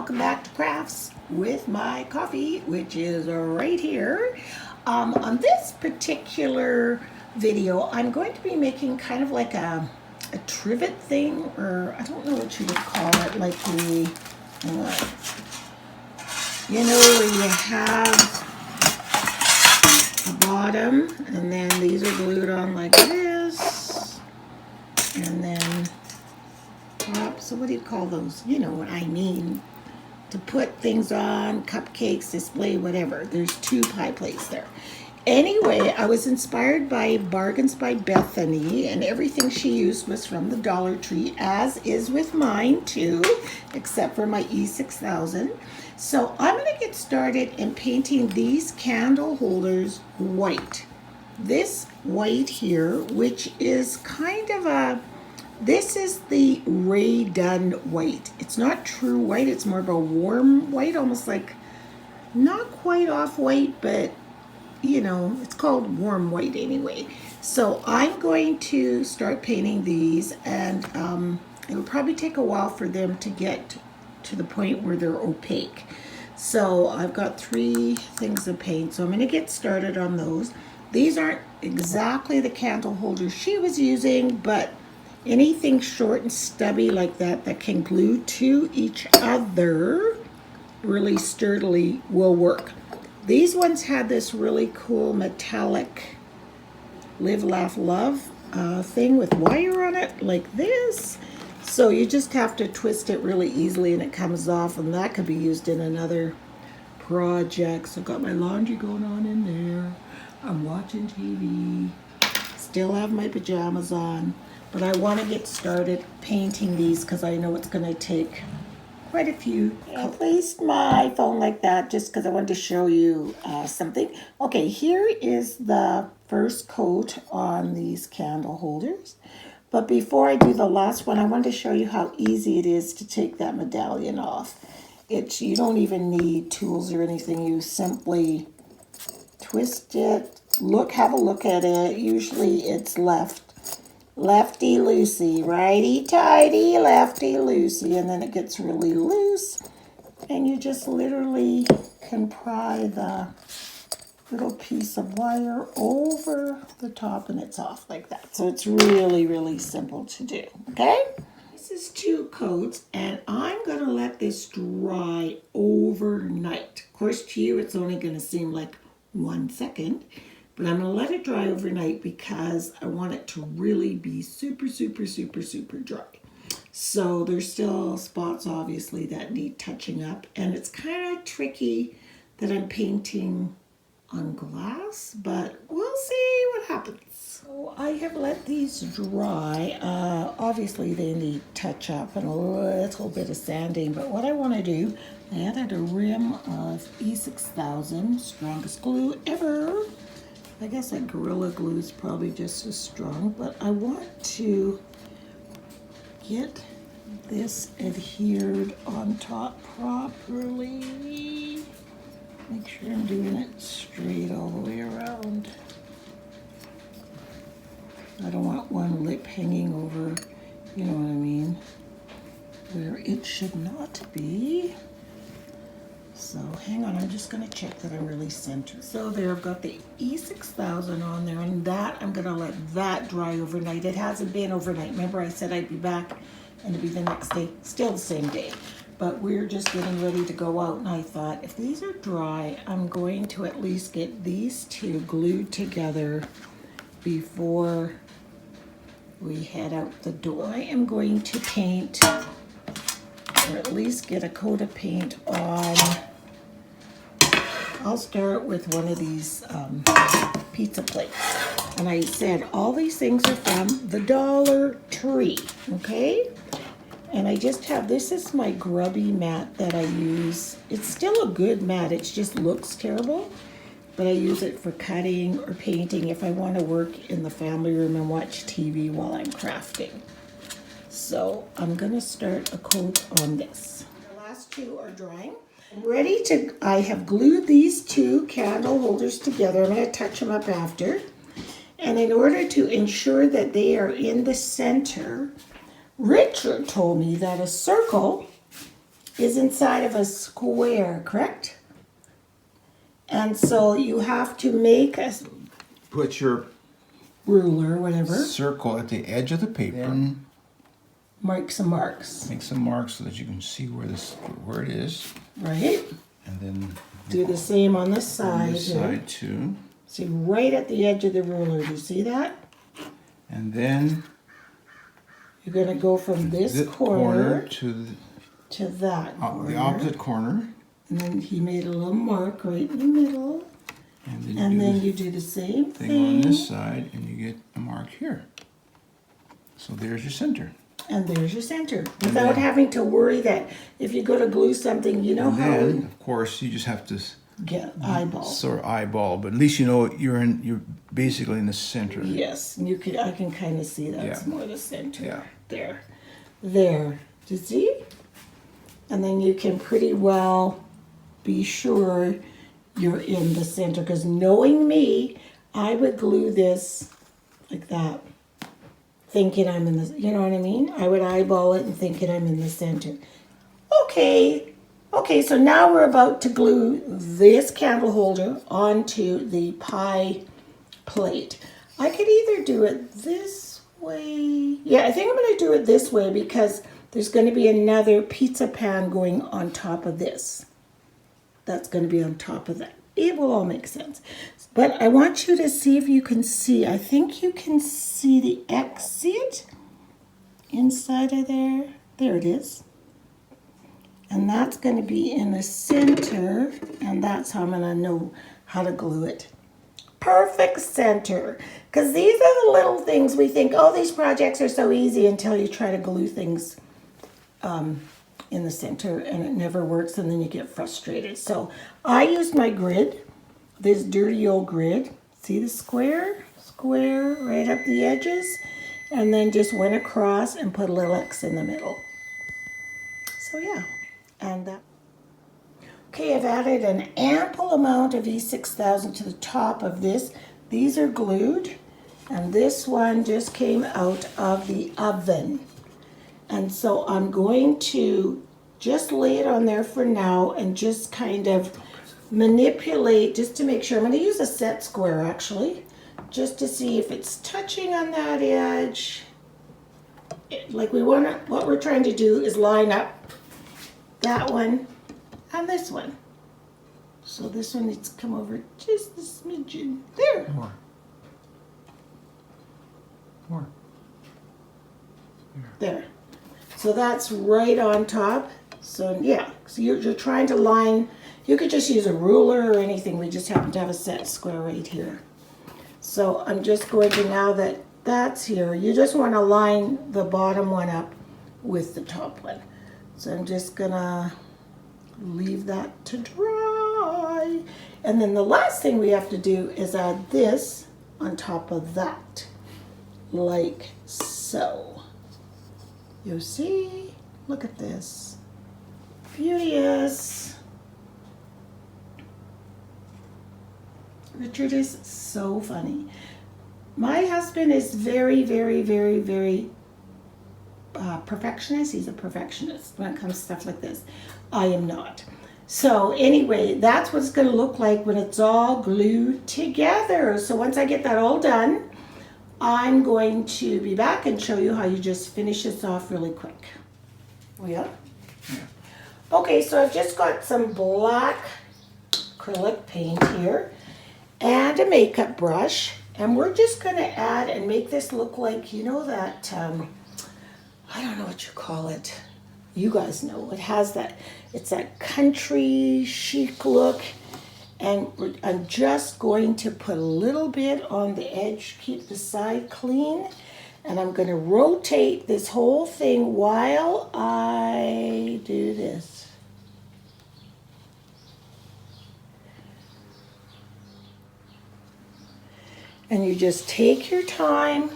welcome back to Crafts with my coffee, which is right here. On this particular video, I'm going to be making kind of like a trivet thing, or I don't know what you would call it, like the, you know, where you have the bottom, and then these are glued on like this, and then so what do you call those? You know what I mean. To put things on, cupcakes, display, whatever. There's two pie plates there. Anyway, I was inspired by Bargains by Bethany, and everything she used was from the Dollar Tree, as is with mine too, except for my E6000. So I'm going to get started in painting these candle holders white. This white here, which is kind of a, this is the RAE Dunn white. It's not true white, it's more of a warm white, almost like, not quite off-white, but, you know, it's called warm white anyway. So I'm going to start painting these, and it'll probably take a while for them to get to the point where they're opaque. So I've got 3 things of paint, so I'm going to get started on those. These aren't exactly the candle holders she was using, but anything short and stubby like that that can glue to each other really sturdily will work. These ones had this really cool metallic live, laugh, love thing with wire on it like this. So you just have to twist it really easily and it comes off, and that could be used in another project. So I've got my laundry going on in there. I'm watching TV. Still have my pajamas on. But I want to get started painting these because I know it's going to take quite a few. I placed my phone like that just because I wanted to show you something. Okay, here is the first coat on these candle holders. But before I do the last one, I want to show you how easy it is to take that medallion off. You don't even need tools or anything. You simply twist it, have a look at it. Usually it's lefty-loosey, righty-tighty, lefty-loosey, and then it gets really loose, and you just literally can pry the little piece of wire over the top, and it's off like that. So it's really, really simple to do, okay? This is 2 coats, and I'm going to let this dry overnight. Of course, to you, it's only going to seem like 1 second, but I'm going to let it dry overnight because I want it to really be super, super, super, super dry. So there's still spots, obviously, that need touching up. And it's kind of tricky that I'm painting on glass, but we'll see what happens. So I have let these dry. Obviously, they need touch up and a little bit of sanding. But what I want to do, I added a rim of E6000, strongest glue ever. I guess that Gorilla Glue is probably just as strong, but I want to get this adhered on top properly. Make sure I'm doing it straight all the way around. I don't want one lip hanging over, you know what I mean, where it should not be. So hang on, I'm just going to check that I'm really centered. So there, I've got the E6000 on there, and that I'm going to let that dry overnight. It hasn't been overnight. Remember I said I'd be back and it'd be the next day, still the same day. But we're just getting ready to go out, and I thought if these are dry, I'm going to at least get these 2 glued together before we head out the door. I am going to paint, or at least get a coat of paint on. I'll start with one of these pizza plates. And I said all these things are from the Dollar Tree, okay? And I just have, this is my grubby mat that I use. It's still a good mat, it just looks terrible. But I use it for cutting or painting if I want to work in the family room and watch TV while I'm crafting. So I'm going to start a coat on this. The last 2 are drying. I have glued these 2 candle holders together. I'm going to touch them up after. And in order to ensure that they are in the center, Richard told me that a circle is inside of a square, correct? And so you have to make a Put your ruler, whatever, circle at the edge of the paper. Then mark some marks, make some marks so that you can see where it is. right? And then Do the same on this side. on this here. side too. See, right at the edge of the ruler. Do you see that? And then You're going to go from this corner to that corner. the opposite corner. And then he made a little mark right in the middle. And then you do the same thing thing. on this side, and you get a mark here. So there's your center. And there's your center. Without having to worry that if you go to glue something, you know And how then, of course, you just have to get eyeball. sort of eyeball, but at least you know you're basically in the center. Yes, and I can kind of see that's Yeah. more the center. Yeah. There. Do you see? And then you can pretty well be sure you're in the center, because knowing me, I would glue this like that, thinking I'm in the, you know what I mean? I would eyeball it and thinking I'm in the center. Okay, so now we're about to glue this candle holder onto the pie plate. I could either do it this way. Yeah, I think I'm going to do it this way because there's going to be another pizza pan going on top of this. That's going to be on top of that. It will all make sense. But I want you to see if you can see. I think you can see the exit inside of there. There it is. And that's going to be in the center. And that's how I'm going to know how to glue it. Perfect center. Because these are the little things we think, oh, these projects are so easy until you try to glue things in the center and it never works, and then you get frustrated. So I used my grid, this dirty old grid. See the square right up the edges, and then just went across and put a little X in the middle. So yeah, and that. Okay, I've added an ample amount of E6000 to the top of this. These are glued, and this one just came out of the oven. And so I'm going to just lay it on there for now and just kind of manipulate just to make sure. I'm going to use a set square actually, just to see if it's touching on that edge. Like what we're trying to do is line up that one and this one. So this one needs to come over just a smidgen. There. More. There. So that's right on top. So yeah, so you're trying to line, you could just use a ruler or anything. We just happen to have a set square right here. So I'm just going to, now that that's here, you just want to line the bottom one up with the top one. So I'm just gonna leave that to dry. And then the last thing we have to do is add this on top of that, like so. You see? Look at this. Beauteous. Richard is so funny. My husband is very, very, very, very perfectionist. He's a perfectionist when it comes to stuff like this. I am not. So anyway, that's what it's going to look like when it's all glued together. So once I get that all done, I'm going to be back and show you how you just finish this off really quick. Oh yeah? Okay, so I've just got some black acrylic paint here and a makeup brush, and we're just going to add and make this look like, you know, that, I don't know what you call it. You guys know. It has that, it's that country chic look. And I'm just going to put a little bit on the edge, keep the side clean. And I'm going to rotate this whole thing while I do this. And you just take your time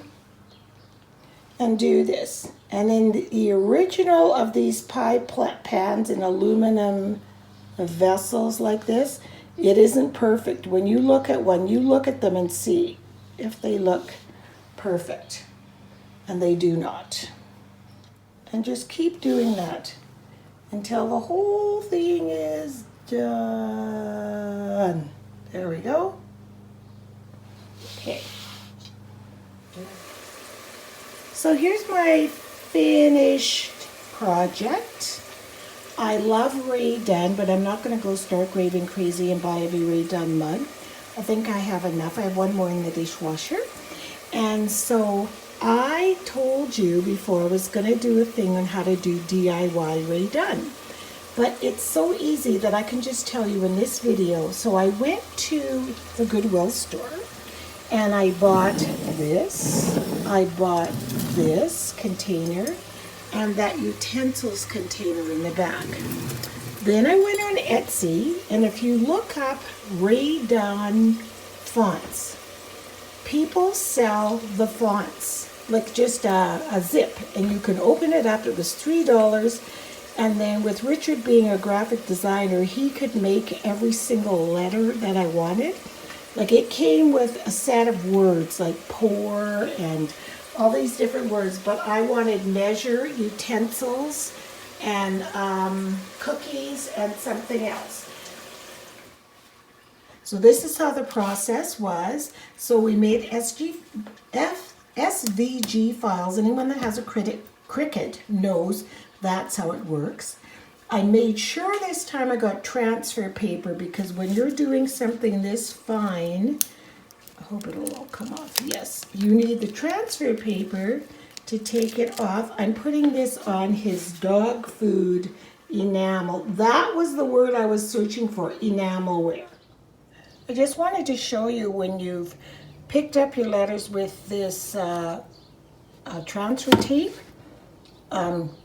and do this. And in the original of these pie pans in aluminum vessels like this, it isn't perfect. When you look at one, you look at them and see if they look perfect. And they do not. And just keep doing that. until the whole thing is done. There we go. Okay. So here's my finished project. I love RAE DUNN, but I'm not going to go start raving crazy and buy every RAE DUNN mug. I think I have enough. I have one more in the dishwasher. And so I told you before I was going to do a thing on how to do DIY RAE DUNN. But it's so easy that I can just tell you in this video. So I went to the Goodwill store and I bought this. I bought this container and that utensils container in the back. Then I went on Etsy, and if you look up RAE DUNN fonts, people sell the fonts, like just a zip, and you can open it up. It was $3, and then with Richard being a graphic designer, he could make every single letter that I wanted. Like it came with a set of words like pour and all these different words, but I wanted measure, utensils, and cookies, and something else. So this is how the process was. So we made SVG files. Anyone that has a Cricut knows that's how it works. I made sure this time I got transfer paper, because when you're doing something this fine, I hope it'll all come off. Yes, you need the transfer paper to take it off. I'm putting this on his dog food enamel. That was the word I was searching for, enamelware. I just wanted to show you when you've picked up your letters with this transfer tape.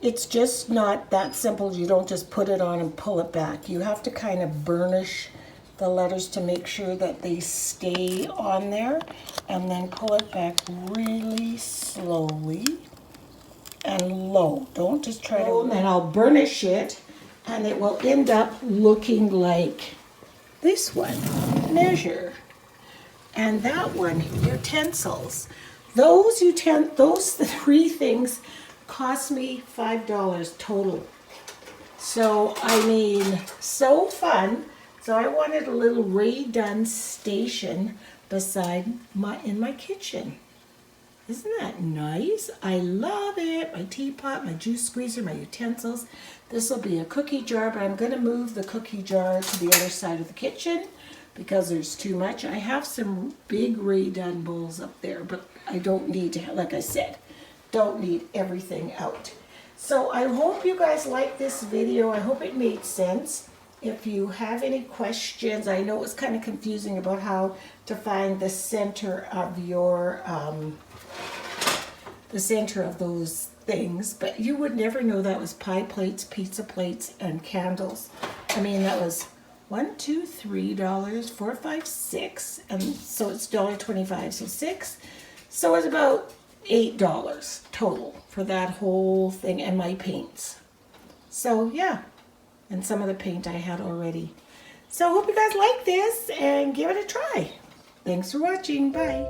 It's just not that simple. You don't just put it on and pull it back. You have to kind of burnish the letters to make sure that they stay on there, and then pull it back really slowly and low. Don't just try to... And then I'll burnish it, and it will end up looking like this one, measure, and that one, utensils. Those three things cost me $5 total. So I mean, so fun. So I wanted a little RAE DUNN station beside in my kitchen. Isn't that nice? I love it. My teapot, my juice squeezer, my utensils. This will be a cookie jar, but I'm going to move the cookie jar to the other side of the kitchen because there's too much. I have some big RAE DUNN bowls up there, but I don't need to, like I said, don't need everything out. So I hope you guys like this video. I hope it made sense. If you have any questions, I know it was kind of confusing about how to find the center of your, the center of those things, but you would never know that was pie plates, pizza plates, and candles. I mean, that was $1, $2, $3, $4, $5, $6, and so it's $1.25, so $6. So it's about $8 total for that whole thing, and my paints. So yeah. And some of the paint I had already. So I hope you guys like this and give it a try. Thanks for watching. Bye.